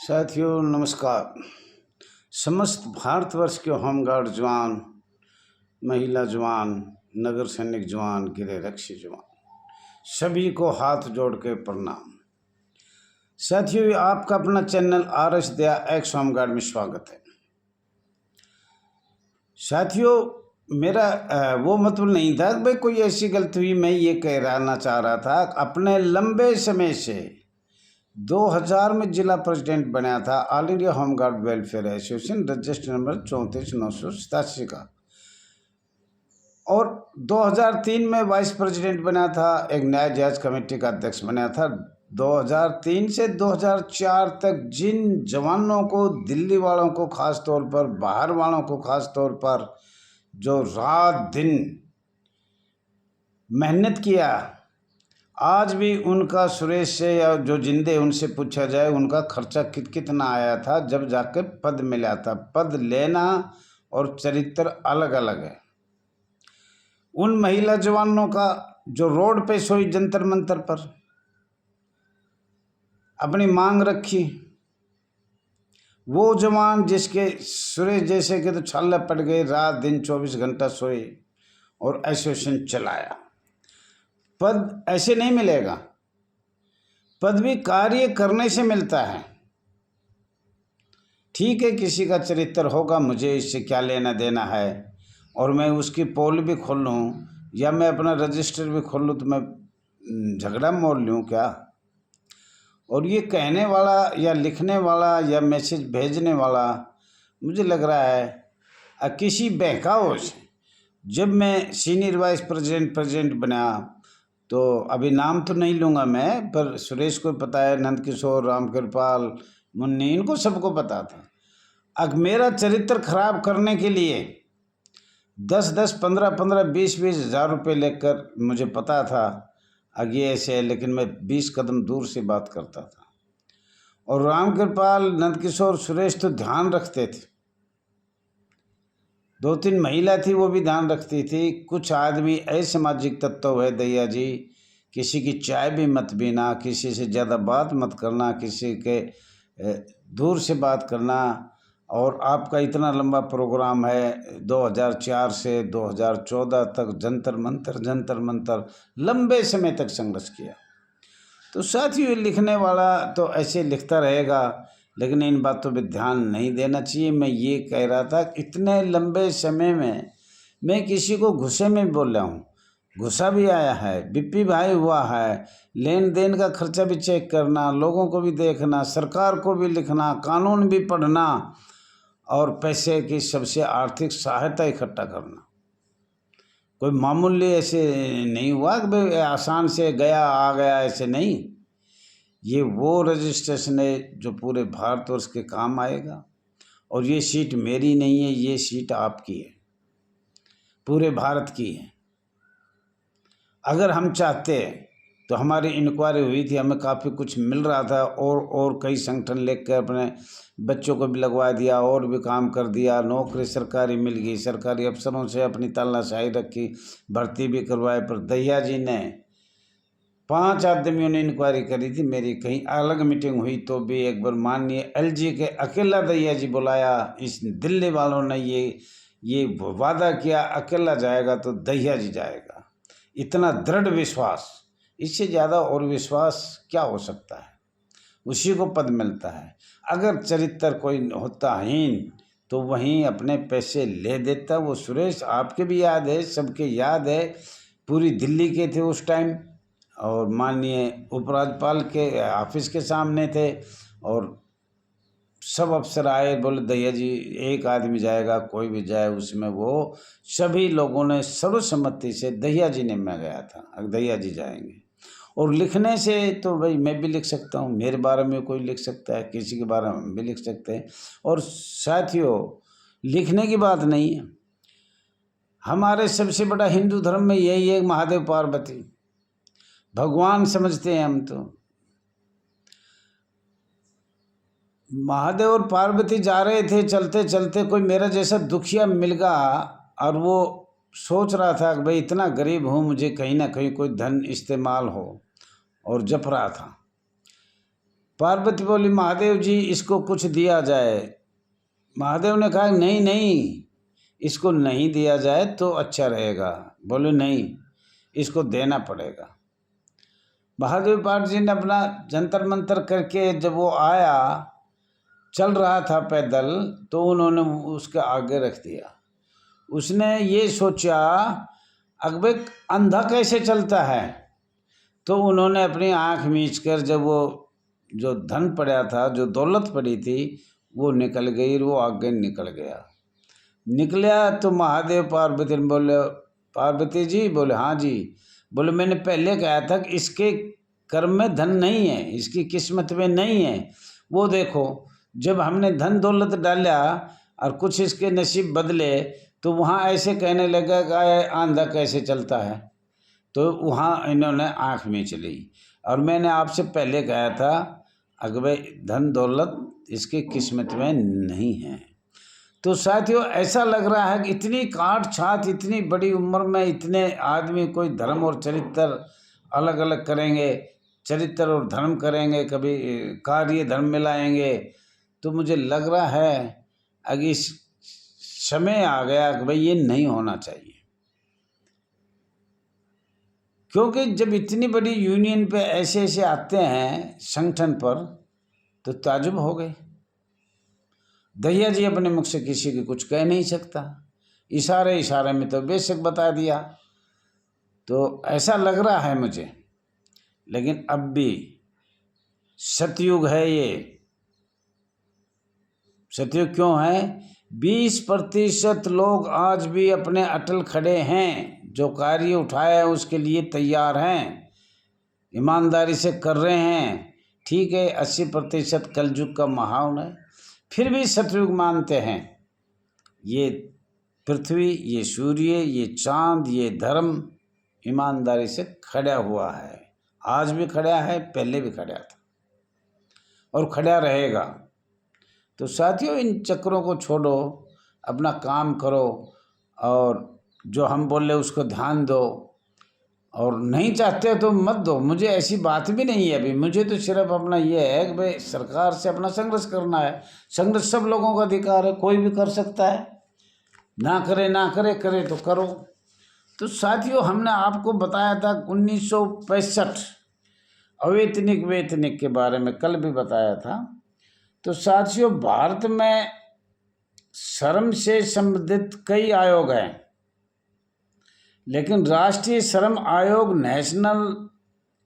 साथियों नमस्कार। समस्त भारतवर्ष के होमगार्ड जवान, महिला जवान, नगर सैनिक जवान, गृह रक्षी जवान, सभी को हाथ जोड़ के प्रणाम। साथियों, ये आपका अपना चैनल आर.एस. दया एक्स होमगार्ड में स्वागत है। साथियों, मेरा वो मतलब नहीं था कि भाई कोई ऐसी गलती हुई, मैं ये कहना चाह रहा था। अपने लंबे समय से 2000 में जिला प्रेसिडेंट बना था all India home guard welfare association, register number 34,987 का, और 2003 में वाइस प्रेसिडेंट बना था, एक न्याय जांच कमेटी का अध्यक्ष बना था। 2003 से 2004 तक जिन जवानों को, दिल्ली वालों को खास तौर पर, बाहर वालों को खास तौर पर, जो रात दिन मेहनत किया, आज भी उनका सुरेश से या जो जिंदे उनसे पूछा जाए उनका खर्चा कितना आया था जब जाके पद मिला था। पद लेना और चरित्र अलग अलग है। उन महिला जवानों का जो रोड पे सोई जंतर मंतर पर अपनी मांग रखी, वो जवान जिसके सुरेश जैसे के तो छाले पड़ गए, रात दिन 24 घंटा सोए और एसोसिएशन चलाया। पद ऐसे नहीं मिलेगा, पद भी कार्य करने से मिलता है। ठीक है, किसी का चरित्र होगा, मुझे इससे क्या लेना देना है, और मैं उसकी पोल भी खोल लूँ या मैं अपना रजिस्टर भी खोल लूँ तो मैं झगड़ा मोल लूँ क्या? और ये कहने वाला या लिखने वाला या मैसेज भेजने वाला, मुझे लग रहा है किसी बहकावे से। जब मैं सीनियर वाइस प्रेसिडेंट बना तो अभी नाम तो नहीं लूँगा मैं, पर सुरेश को पता है, नंदकिशोर, रामकृपाल, मुन्नी, इनको सबको पता था। अब मेरा चरित्र खराब करने के लिए 10-10, 15-15, 20-20 हज़ार रुपये लेकर, मुझे पता था आगे ऐसे है, लेकिन मैं 20 कदम दूर से बात करता था। और रामकृपाल, नंदकिशोर, सुरेश तो ध्यान रखते थे। 2-3 महिला थी, वो भी ध्यान रखती थी। कुछ आदमी असामाजिक तत्व है दैया जी, किसी की चाय भी मत पीना, किसी से ज़्यादा बात मत करना, किसी के दूर से बात करना। और आपका इतना लंबा प्रोग्राम है, 2004 से 2014 तक जंतर मंतर लंबे समय तक संघर्ष किया। तो साथियों, लिखने वाला तो ऐसे लिखता रहेगा, लेकिन इन बातों पे ध्यान नहीं देना चाहिए। मैं ये कह रहा था, इतने लंबे समय में मैं किसी को गुस्से में बोल रहा हूँ, गुस्सा भी आया है, बीपी भाई हुआ है, लेन देन का खर्चा भी चेक करना, लोगों को भी देखना, सरकार को भी लिखना, कानून भी पढ़ना, और पैसे की सबसे आर्थिक सहायता इकट्ठा करना। कोई मामूली ऐसे नहीं हुआ कि भाई आसान से गया आ गया, ऐसे नहीं। ये वो रजिस्ट्रेशन है जो पूरे भारतवर्ष के काम आएगा। और ये सीट मेरी नहीं है, ये सीट आपकी है, पूरे भारत की है। अगर हम चाहते तो हमारी इंक्वायरी हुई थी, हमें काफ़ी कुछ मिल रहा था, और कई संगठन लेकर अपने बच्चों को भी लगवा दिया और भी काम कर दिया, नौकरी सरकारी मिल गई, सरकारी अफसरों से अपनी तानाशाही रखी, भर्ती भी करवाए। पर दैया जी ने 5 आदमियों ने इंक्वायरी करी थी मेरी, कहीं अलग मीटिंग हुई तो भी एक बार माननीय LG के अकेला दैया जी बुलाया। इस दिल्ली वालों ने ये वादा किया, अकेला जाएगा तो दैया जी जाएगा। इतना दृढ़ विश्वास, इससे ज़्यादा और विश्वास क्या हो सकता है? उसी को पद मिलता है। अगर चरित्र कोई होता हीन तो वहीं अपने पैसे ले देता। वो सुरेश आपके भी याद है, सबके याद है, पूरी दिल्ली के थे उस टाइम, और माननीय उपराज्यपाल के ऑफिस के सामने थे, और सब अफसर आए, बोले दैया जी एक आदमी जाएगा, कोई भी जाए उसमें। वो सभी लोगों ने सर्वसम्मति से दैया जी ने, मैं गया था, दैया जी जाएंगे। और लिखने से तो भाई मैं भी लिख सकता हूँ, मेरे बारे में कोई लिख सकता है, किसी के बारे में भी लिख सकते हैं। और साथियों, लिखने की बात नहीं है, हमारे सबसे बड़ा हिंदू धर्म में यही है, महादेव पार्वती भगवान समझते हैं हम। तो महादेव और पार्वती जा रहे थे, चलते चलते कोई मेरा जैसा दुखिया मिल गया, और वो सोच रहा था कि भाई इतना गरीब हूँ, मुझे कहीं ना कहीं कोई धन इस्तेमाल हो, और जप रहा था। पार्वती बोली महादेव जी इसको कुछ दिया जाए। महादेव ने कहा नहीं नहीं, इसको नहीं दिया जाए तो अच्छा रहेगा। बोले नहीं, इसको देना पड़ेगा। महादेव पार्वती जी ने अपना जंतर मंतर करके जब वो आया, चल रहा था पैदल, तो उन्होंने उसके आगे रख दिया। उसने ये सोचा अकबर अंधा कैसे चलता है, तो उन्होंने अपनी आँख मीच कर जब वो जो धन पड़ा था, जो दौलत पड़ी थी, वो निकल गई, वो आगे निकल गया। निकला तो महादेव पार्वती ने बोले, पार्वती जी बोले हाँ जी। बोले मैंने पहले कहा था कि इसके कर्म में धन नहीं है, इसकी किस्मत में नहीं है। वो देखो जब हमने धन दौलत डाला और कुछ इसके नसीब बदले, तो वहाँ ऐसे कहने लगा कि आंधा कैसे चलता है। तो वहाँ इन्होंने आँख में चली। और मैंने आपसे पहले कहा था अकबर धन दौलत इसकी किस्मत में नहीं है। तो साथियों ऐसा लग रहा है कि इतनी काट छाट, इतनी बड़ी उम्र में इतने आदमी कोई धर्म और चरित्र अलग अलग करेंगे, चरित्र और धर्म करेंगे, कभी कार्य धर्म मिलाएंगे। तो मुझे लग रहा है अगर इस समय आ गया कि भाई ये नहीं होना चाहिए, क्योंकि जब इतनी बड़ी यूनियन पे ऐसे ऐसे आते हैं संगठन पर, तो ताजुब हो गए। दहिया जी अपने मुख से किसी की कुछ कह नहीं सकता, इशारे इशारे में तो बेशक बता दिया। तो ऐसा लग रहा है मुझे, लेकिन अब भी सतयुग है ये। सतयुग क्यों है? 20% लोग आज भी अपने अटल खड़े हैं, जो कार्य उठाया है उसके लिए तैयार हैं, ईमानदारी से कर रहे हैं। ठीक है 80% कलयुग का माहौल है, फिर भी सतयुग मानते हैं। ये पृथ्वी, ये सूर्य, ये चांद, ये धर्म ईमानदारी से खड़ा हुआ है। आज भी खड़ा है, पहले भी खड़ा था और खड़ा रहेगा। तो साथियों इन चक्रों को छोड़ो, अपना काम करो और जो हम बोले उसको ध्यान दो, और नहीं चाहते तो मत दो। मुझे ऐसी बात भी नहीं है अभी, मुझे तो सिर्फ अपना ये है कि भाई सरकार से अपना संघर्ष करना है। संघर्ष सब लोगों का अधिकार है, कोई भी कर सकता है, ना करे ना करे, करे तो करो। तो साथियों हमने आपको बताया था 1965 अवैतनिक वैतनिक के बारे में, कल भी बताया था। तो साथियों भारत में श्रम से संबंधित कई आयोग हैं, लेकिन राष्ट्रीय श्रम आयोग, नेशनल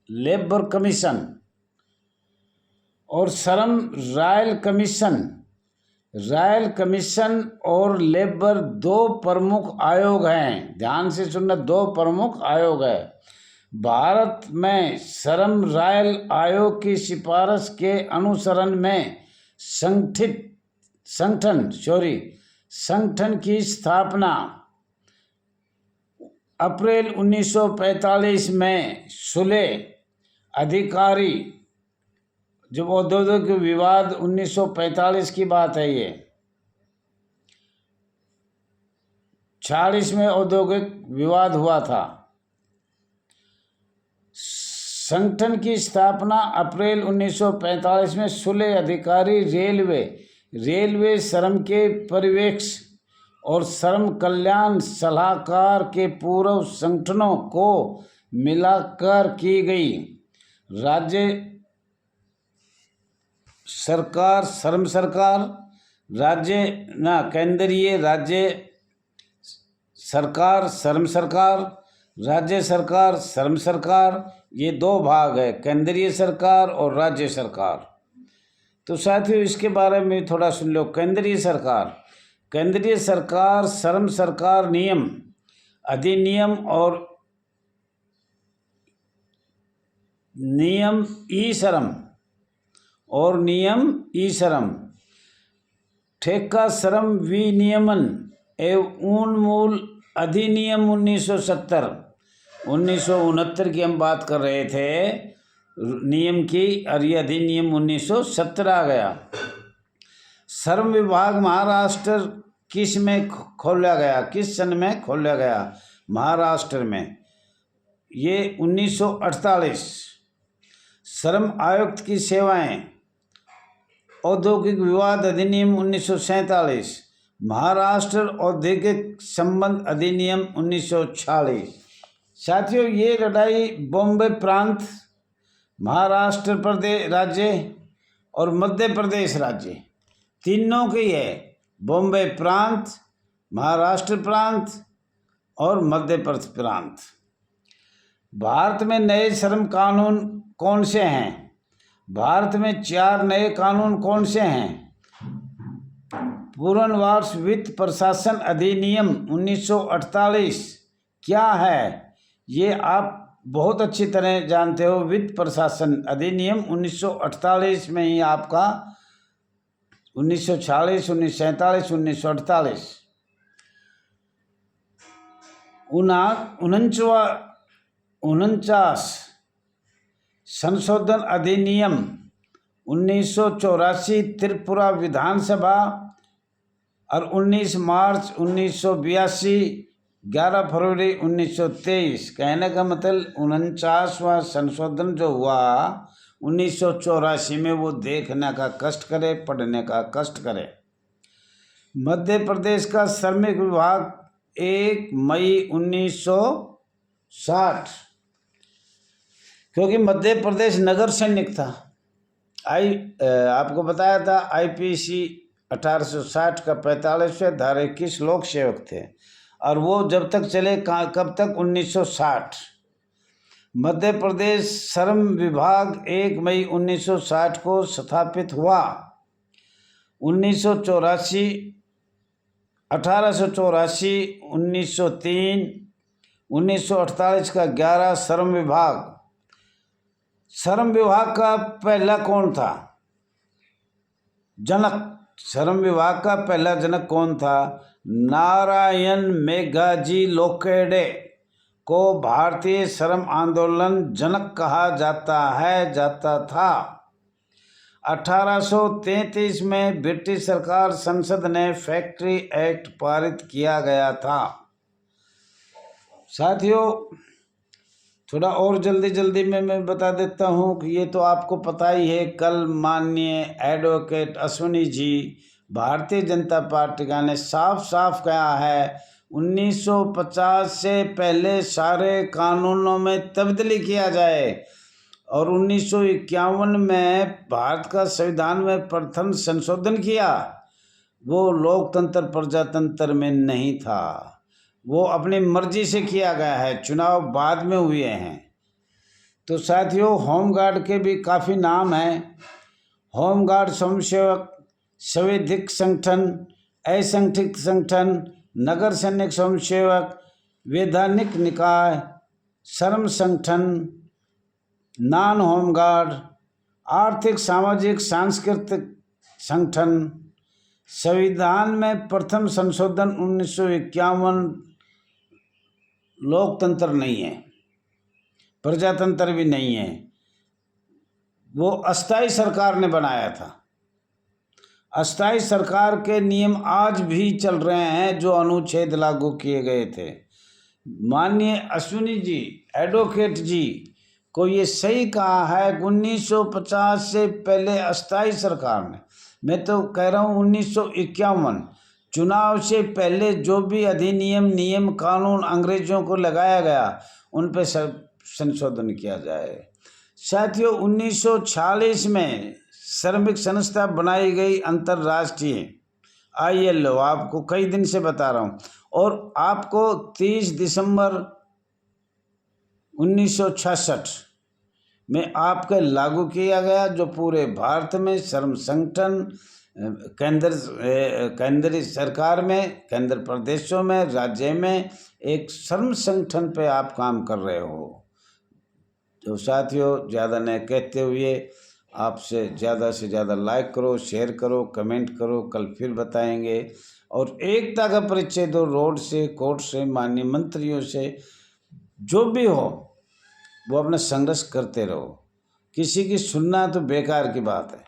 लेबर कमीशन और श्रम रॉयल कमीशन और लेबर 2 प्रमुख आयोग हैं। ध्यान से सुनना, 2 प्रमुख आयोग है। भारत में श्रम रॉयल आयोग की सिफारिश के अनुसरण में संगठन की स्थापना अप्रैल 1945 में सुलह अधिकारी, जब औद्योगिक विवाद 1945 की बात है, ये 46 में औद्योगिक विवाद हुआ था। संगठन की स्थापना अप्रैल 1945 में सुलह अधिकारी, रेलवे श्रम के पर्यवेक्षक और श्रम कल्याण सलाहकार के पूर्व संगठनों को मिलाकर की गई। राज्य सरकार श्रम सरकार, केंद्रीय राज्य सरकार श्रम सरकार, राज्य सरकार श्रम सरकार, ये 2 भाग है, केंद्रीय सरकार और राज्य सरकार। तो साथियों इसके बारे में थोड़ा सुन लो। केंद्रीय सरकार श्रम सरकार नियम, अधिनियम और नियम ई श्रम, ठेका श्रम विनियमन एवं उन्मूलन अधिनियम 1969 की हम बात कर रहे थे नियम की, और ये अधिनियम 1970 आ गया। श्रम विभाग महाराष्ट्र किस सन में खोला गया? महाराष्ट्र में, ये 1948। श्रम आयुक्त की सेवाएं औद्योगिक विवाद अधिनियम 1947, महाराष्ट्र औद्योगिक संबंध अधिनियम 1946। साथियों, ये लड़ाई बॉम्बे प्रांत, महाराष्ट्र प्रदेश राज्य और मध्य प्रदेश राज्य तीनों की है। बॉम्बे प्रांत, महाराष्ट्र प्रांत और मध्य प्रदेश प्रांत। भारत में नए श्रम कानून कौन से हैं? भारत में 4 नए कानून कौन से हैं? पूर्णवार्ष वित्त प्रशासन अधिनियम 1948 क्या है? ये आप बहुत अच्छी तरह जानते हो। वित्त प्रशासन अधिनियम 1948 में ही आपका 1946, 1947, 1948 49 संशोधन अधिनियम 1984 त्रिपुरा विधानसभा और 19 मार्च 1982, 11 फरवरी 1923। कहने का मतलब 49वां संशोधन जो हुआ 1984 में, वो देखने का कष्ट करे, पढ़ने का कष्ट करे। मध्य प्रदेश का श्रमिक विभाग 1 मई 1960, क्योंकि मध्य प्रदेश नगर सैनिक था। आपको बताया था IPC 1860 का 45वें धारा 21 लोक सेवक थे, और वो जब तक चले कब तक? 1960। मध्य प्रदेश श्रम विभाग 1 मई 1960 को स्थापित हुआ। 1984, 1884, 1903, 1948 का 11 श्रम विभाग। श्रम विभाग का पहला कौन था? जनक। श्रम विभाग का पहला जनक कौन था? नारायण मेघाजी लोखंडे को भारतीय श्रम आंदोलन जनक कहा जाता था। 1833 में ब्रिटिश सरकार संसद ने फैक्ट्री एक्ट पारित किया गया था। साथियों, थोड़ा और जल्दी में मैं बता देता हूँ कि ये तो आपको पता ही है। कल माननीय एडवोकेट अश्विनी जी, भारतीय जनता पार्टी का, ने साफ कहा है 1950 से पहले सारे कानूनों में तब्दीली किया जाए, और 1951 में भारत का संविधान में प्रथम संशोधन किया। वो लोकतंत्र प्रजातंत्र में नहीं था, वो अपनी मर्जी से किया गया है, चुनाव बाद में हुए हैं। तो साथियों, होमगार्ड के भी काफ़ी नाम हैं। होमगार्ड स्वयंसेवक, संवैधानिक संगठन, असंगठित संगठन, नगर सैनिक स्वयंसेवक, वैधानिक निकाय, श्रम संगठन, नॉन होमगार्ड, आर्थिक सामाजिक सांस्कृतिक संगठन। संविधान में प्रथम संशोधन 1951 लोकतंत्र नहीं है, प्रजातंत्र भी नहीं है, वो अस्थाई सरकार ने बनाया था। अस्थाई सरकार के नियम आज भी चल रहे हैं जो अनुच्छेद लागू किए गए थे। माननीय अश्विनी जी, एडवोकेट जी को ये सही कहा है 1950 से पहले अस्थाई सरकार ने, मैं तो कह रहा हूँ 1951 चुनाव से पहले जो भी अधिनियम, नियम, कानून अंग्रेजों को लगाया गया, उन पे संशोधन किया जाए। साथियों, 1946 में श्रमिक संस्था बनाई गई अंतर्राष्ट्रीय ILO, आपको कई दिन से बता रहा हूँ, और आपको 30 दिसंबर 1966 में आपके लागू किया गया, जो पूरे भारत में श्रम संगठन, केंद्रीय सरकार में, केंद्र प्रदेशों में, राज्य में एक श्रम संगठन पे आप काम कर रहे हो। तो साथियों, ज़्यादा न कहते हुए आपसे ज़्यादा से ज़्यादा लाइक करो, शेयर करो, कमेंट करो। कल फिर बताएंगे। और एकता का परिचय दो, रोड से, कोर्ट से, माननीय मंत्रियों से, जो भी हो वो अपना संघर्ष करते रहो। किसी की सुनना तो बेकार की बात है।